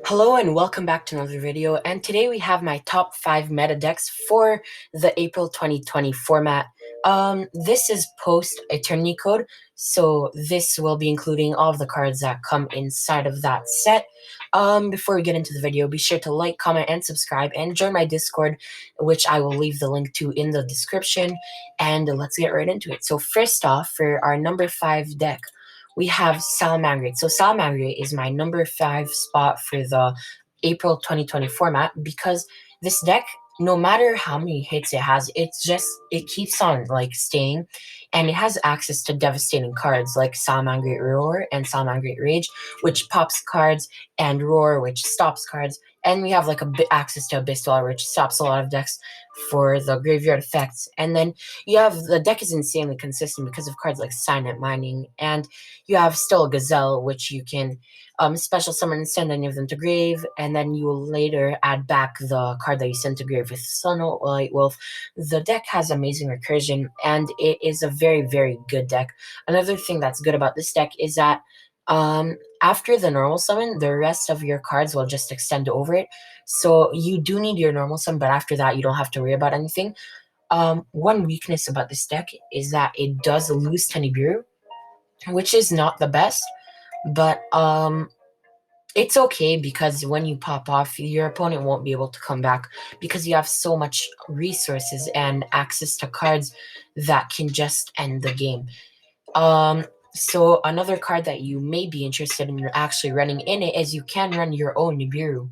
Hello and welcome back to another video, and today we have my top 5 meta decks for the April 2020 format. This is post Eternity Code, so this will be including all of the cards that come inside of that set. Before we get into the video, be sure to like, comment, and subscribe, and join my Discord, which I will leave the link to in the description, and let's get right into it. So first off, for our number 5 deck, we have Salamander. So Salamander is my number 5 spot for the April 2020 format because this deck, no matter how many hits it has, it keeps on like staying, and it has access to devastating cards like Salamander Roar and Salamander Rage, which pops cards, and Roar, which stops cards. And we have like access to Abyss Dweller, which stops a lot of decks for the graveyard effects. And then you have the deck is insanely consistent because of cards like Silent Mining, and you have still a Gazelle, which you can special summon and send any of them to grave, and then you will later add back the card that you sent to grave with Sunlight Wolf. The deck has amazing recursion, and it is a very, very good deck. Another thing that's good about this deck is that after the normal summon, the rest of your cards will just extend over it. So you do need your normal summon, but after that, you don't have to worry about anything. One weakness about this deck is that it does lose Tenibiru, which is not the best, but it's okay because when you pop off, your opponent won't be able to come back because you have so much resources and access to cards that can just end the game. So another card that you may be interested in actually running in it is you can run your own Nibiru,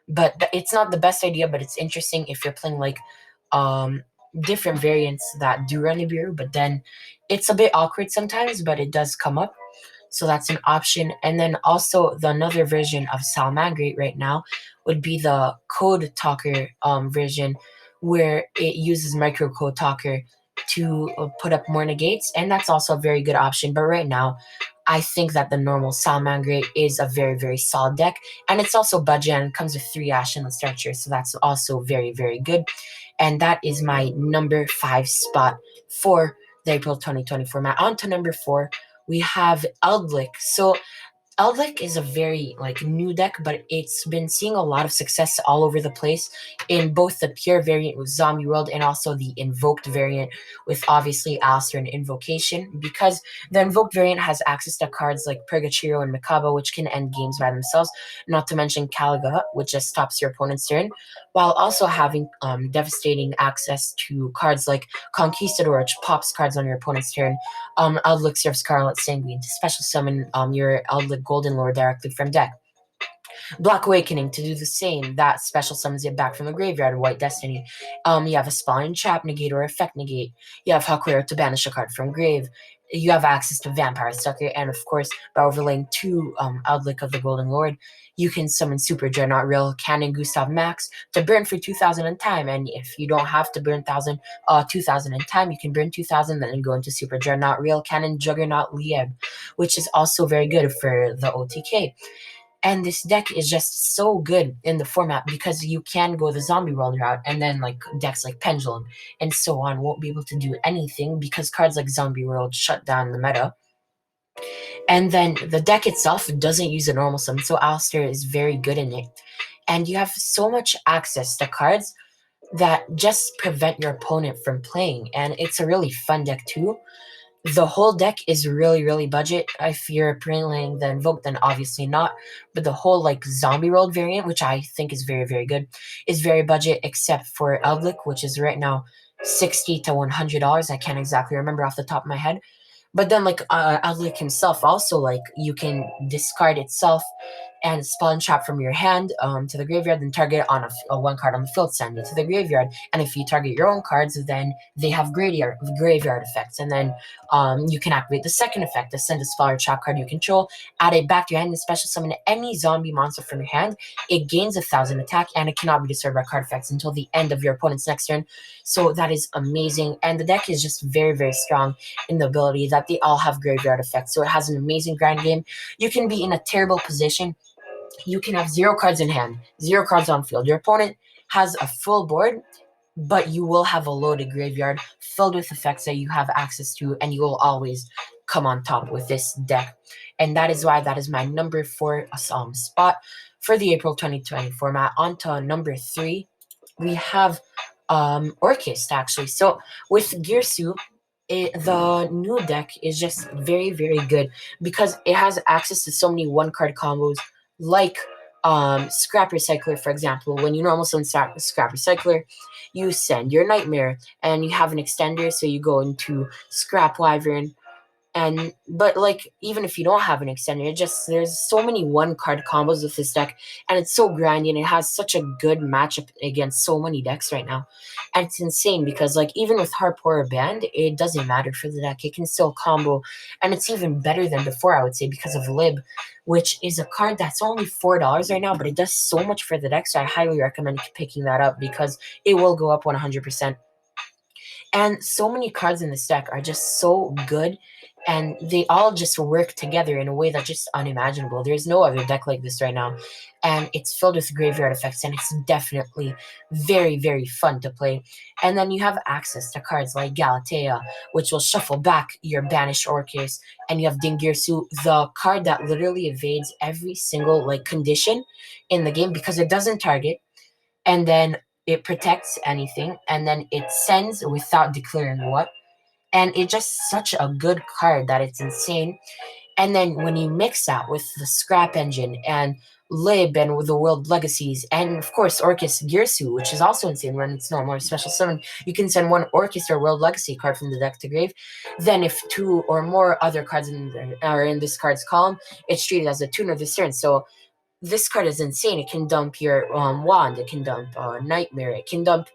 but it's not the best idea, but it's interesting if you're playing like different variants that do run Nibiru, but then it's a bit awkward sometimes, but it does come up. So that's an option. And then also the another version of Salamander right now would be the Code Talker version, where it uses Microcode Talker to put up more negates, and that's also a very good option. But right now, I think that the normal Salamander is a very, very solid deck, and it's also budget and comes with 3 Ash in the starter, so that's also very, very good. And that is my number 5 spot for the April 2020 format. On to number 4, we have Alec. So Alec is a very like new deck, but it's been seeing a lot of success all over the place in both the pure variant with Zombie World and also the invoked variant with obviously Alistair and Invocation, because the invoked variant has access to cards like Purgatorio and Mikaba, which can end games by themselves, not to mention Caliga, which just stops your opponent's turn, while also having devastating access to cards like Conquistador, which pops cards on your opponent's turn, Elixir of Scarlet Sanguine to special summon your Outlook Golden Lord directly from deck. Black Awakening to do the same. That special summons it back from the graveyard. White Destiny. You have a Spawn Trap Negate or Effect Negate. You have Hakuero to banish a card from grave. You have access to Vampire Sucker, and of course, by overlaying 2 Outlook of the Golden Lord, you can summon Super Dreadnought Real Cannon Gustav Max to burn for 2,000 in time. And if you don't have to burn 2,000 in time, you can burn 2,000, then go into Super Dreadnought Real Cannon Juggernaut Lieb, which is also very good for the OTK. And this deck is just so good in the format because you can go the Zombie World route, and then like decks like Pendulum and so on won't be able to do anything because cards like Zombie World shut down the meta. And then the deck itself doesn't use a normal summon, so Alistair is very good in it. And you have so much access to cards that just prevent your opponent from playing, and it's a really fun deck too. The whole deck is really, really budget. If you're playing the Invoke, then obviously not. But the whole like Zombie World variant, which I think is very, very good, is very budget, except for Elblick, which is right now $60 to $100. I can't exactly remember off the top of my head. But then like Alec himself also, like you can discard itself and Spawn Trap from your hand to the graveyard, then target on a 1 card on the field, send it to the graveyard. And if you target your own cards, then they have graveyard effects. And then you can activate the second effect to send a spell or trap card you control, add it back to your hand, and special summon any zombie monster from your hand. It gains 1,000 attack, and it cannot be disturbed by card effects until the end of your opponent's next turn. So that is amazing. And the deck is just very, very strong in the ability that they all have graveyard effects. So it has an amazing grind game. You can be in a terrible position. You can have 0 cards in hand, 0 cards on field. Your opponent has a full board, but you will have a loaded graveyard filled with effects that you have access to, and you will always come on top with this deck. And that is why that is my number 4 spot for the April 2020 format. On to number 3, we have Orcas, actually. So with Gearsu, the new deck is just very, very good because it has access to so many one-card combos, like Scrap Recycler, for example. When you normal summon Scrap Recycler, you send your Nightmare, and you have an extender, so you go into Scrap Wyvern, but like even if you don't have an extender, there's so many one card combos with this deck, and it's so grindy, and it has such a good matchup against so many decks right now. And it's insane because like even with Harp or Band, it doesn't matter for the deck, it can still combo, and it's even better than before, I would say, because of Lib, which is a card that's only $4 right now, but it does so much for the deck. So I highly recommend picking that up because it will go up 100%. And so many cards in this deck are just so good, and they all just work together in a way that's just unimaginable. There's no other deck like this right now, and it's filled with graveyard effects, and it's definitely very, very fun to play. And then you have access to cards like Galatea, which will shuffle back your banished Orcas, and you have Dingirsu, the card that literally evades every single like condition in the game because it doesn't target, and then it protects anything, and then it sends without declaring what. And it's just such a good card that it's insane. And then when you mix that with the Scrap Engine and Lib and with the World Legacies, and of course Orcas Gearsu, which is also insane when it's normal or special summon, you can send one Orcas or World Legacy card from the deck to grave. Then if 2 or more other cards are in this card's column, it's treated as a tuner this turn. So this card is insane. It can dump your wand, it can dump Nightmare, it can dump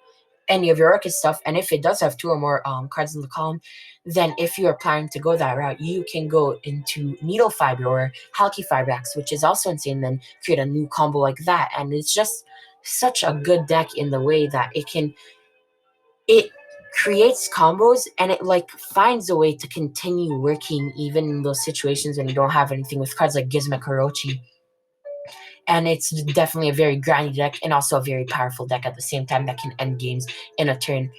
any of your Orcas stuff. And if it does have 2 or more cards in the column, then if you are planning to go that route, you can go into Needle Fiber or Halky Fibrax, which is also insane, then create a new combo like that. And it's just such a good deck in the way that it creates combos, and it like finds a way to continue working even in those situations when you don't have anything, with cards like Gizmo Korochi. And it's definitely a very grindy deck, and also a very powerful deck at the same time that can end games in a turn.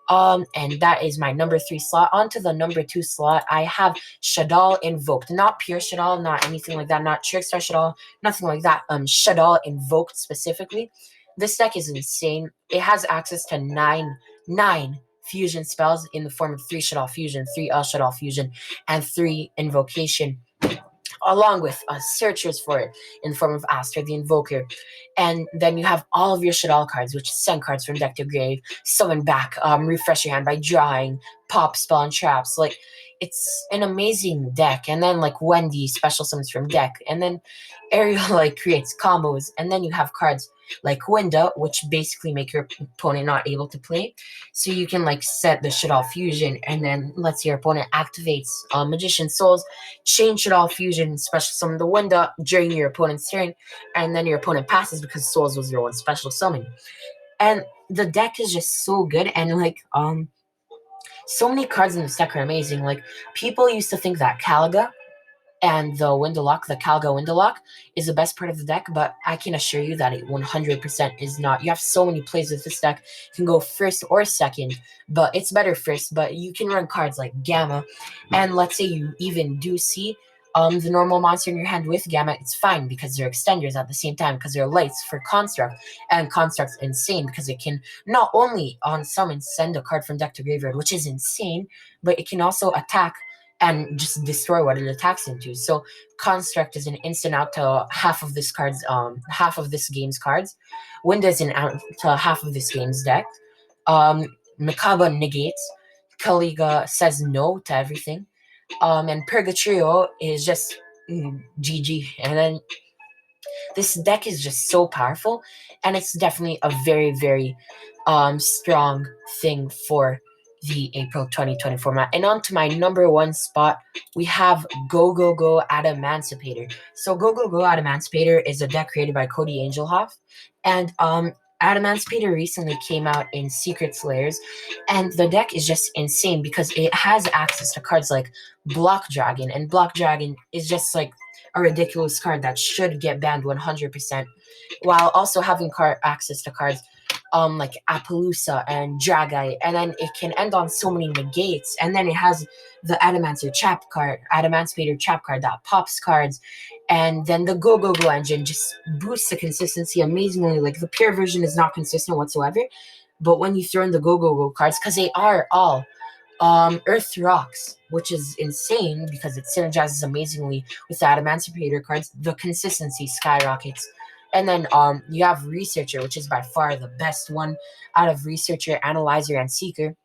And that is my number 3 slot. On to the number 2 slot, I have Shadal Invoked. Not pure Shadal, not anything like that, not Trickstar Shadal, nothing like that. Shadal Invoked specifically. This deck is insane. It has access to nine fusion spells in the form of 3 Shadal Fusion, 3 Shadal Fusion, and 3 Invocation, along with searchers for it in the form of Aster the Invoker. And then you have all of your Shadal cards, which send cards from deck to grave, summon back, refresh your hand by drawing, pop, spell, and traps. Like, it's an amazing deck. And then, like, Wendy special summons from deck. And then Ariel, like, creates combos. And then you have cards like Winda, which basically make your opponent not able to play. So you can, like, set the Shadal Fusion, and then lets your opponent activates Magician Souls, change Shadal Fusion, special summon the Winda during your opponent's turn, and then your opponent passes because Souls was your one special summon. And the deck is just so good, and like so many cards in this deck are amazing. Like, people used to think that Caliga and the Windalock, the Calga Windalock, is the best part of the deck, but I can assure you that it 100% is not. You have so many plays with this deck. You can go first or second, but it's better first. But you can run cards like Gamma, and let's say you even do see the normal monster in your hand with Gamma, it's fine because they're extenders at the same time, because they're lights for Construct, and Construct's insane because it can not only on summon send a card from deck to graveyard, which is insane, but it can also attack and just destroy what it attacks into. So Construct is an instant out to half of this game's cards. Winda is an out to half of this game's deck. Makaba negates. Kaliga says no to everything. And Purgatrio is just GG. And then this deck is just so powerful, and it's definitely a very, very strong thing for the April 2020 format. And on to my number 1 spot, we have Go Adaemancipator. So Go Adaemancipator is a deck created by Cody Angelhoff, and Adaemancipator recently came out in Secret Slayers, and the deck is just insane because it has access to cards like Block Dragon, and Block Dragon is just like a ridiculous card that should get banned 100%, while also having access to cards like Appaloosa and Dragite, and then it can end on so many negates, and then it has the Adamantipator trap card that pops cards, and then the Gogo engine just boosts the consistency amazingly. Like the pure version is not consistent whatsoever, but when you throw in the Go cards, because they are all Earth Rocks, which is insane because it synergizes amazingly with the Adamantipator cards, the consistency skyrockets. And then you have Researcher, which is by far the best one out of Researcher, Analyzer, and Seeker,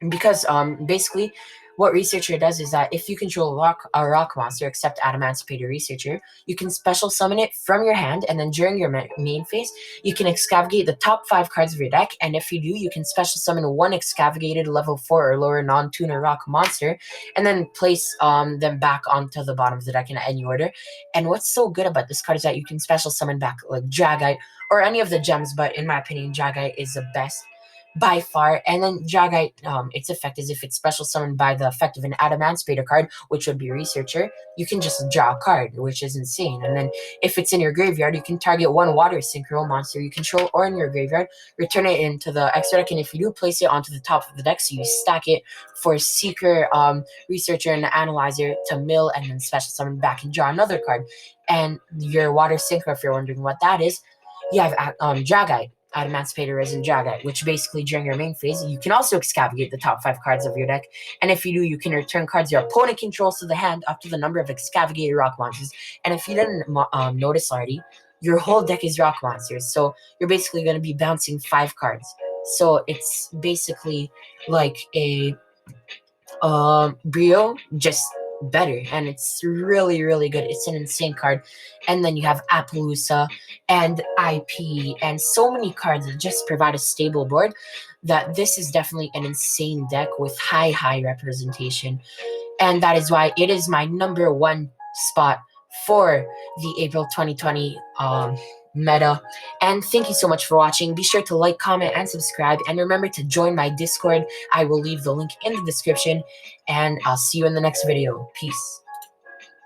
because basically what Researcher does is that if you control a rock monster except Adamantipator Researcher, you can special summon it from your hand, and then during your main phase you can excavate the top 5 cards of your deck, and if you do, you can special summon one excavated level 4 or lower non-tuner rock monster, and then place them back onto the bottom of the deck in any order. And what's so good about this card is that you can special summon back like Dragite or any of the gems, but in my opinion Dragite is the best by far. And then Dragite, its effect is if it's special summoned by the effect of an Adamantipator card, which would be Researcher, you can just draw a card, which is insane. And then if it's in your graveyard, you can target one water synchro monster you control or in your graveyard, return it into the extra deck, and if you do, place it onto the top of the deck, so you stack it for Seeker, Researcher, and Analyzer to mill, and then special summon back and draw another card. And your water synchro, if you're wondering what that is, you have Dragite, Adamantipator Resin Dragite, which basically during your main phase, you can also excavate the top 5 cards of your deck. And if you do, you can return cards your opponent controls to the hand up to the number of excavated rock monsters. And if you didn't notice already, your whole deck is rock monsters. So you're basically going to be bouncing 5 cards. So it's basically like a Brio, just better, and it's really, really good. It's an insane card. And then you have Appaloosa and IP and so many cards that just provide a stable board, that this is definitely an insane deck with high representation, and that is why it is my number 1 spot for the April 2020 meta. And thank you so much for watching. Be sure to like, comment, and subscribe, and remember to join my Discord. I will leave the link in the description, and I'll see you in the next video. Peace.